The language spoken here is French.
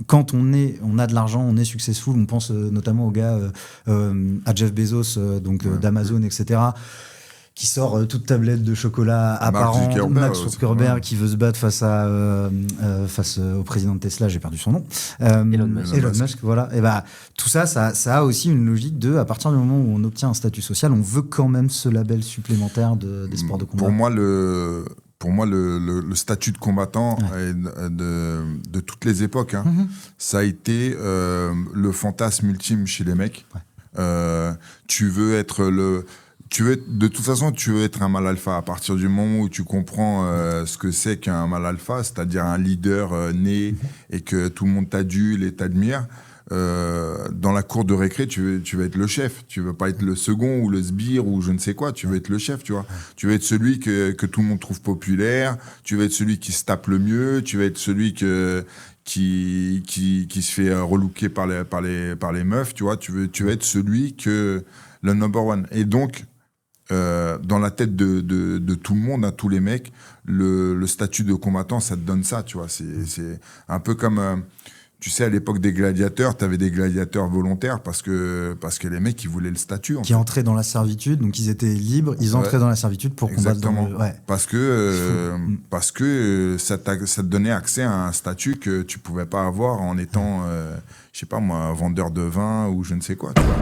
Quand on a de l'argent, on est successful, on pense notamment au gars, à Jeff Bezos, d'Amazon, etc., qui sort toute tablette de chocolat apparent, Mark Zuckerberg qui veut se battre face au président de Tesla, j'ai perdu son nom, Elon Musk, voilà. Et tout ça a aussi une logique à partir du moment où on obtient un statut social, on veut quand même ce label supplémentaire des sports de combat. Pour moi, le statut de combattant de toutes les époques, ça a été le fantasme ultime chez les mecs. Ouais. De toute façon, tu veux être un mâle alpha à partir du moment où tu comprends ce que c'est qu'un mâle alpha, c'est-à-dire un leader né et que tout le monde t'adule et t'admire. Dans la cour de récré, tu veux être le chef. Tu veux pas être le second ou le sbire ou je ne sais quoi. Tu veux être le chef, tu vois. Tu veux être celui que tout le monde trouve populaire. Tu veux être celui qui se tape le mieux. Tu veux être celui qui se fait relooker par les meufs, tu vois. Tu veux être celui le number one. Et donc, dans la tête de tout le monde, tous les mecs, le statut de combattant, ça te donne ça, tu vois. C'est un peu comme, tu sais, à l'époque des gladiateurs, t'avais des gladiateurs volontaires parce que les mecs, ils voulaient le statut. Qui entraient dans la servitude, donc ils étaient libres, ils entraient dans la servitude pour combattre. Exactement. Parce que ça te donnait accès à un statut que tu pouvais pas avoir en étant, je sais pas moi, vendeur de vin ou je ne sais quoi, tu vois.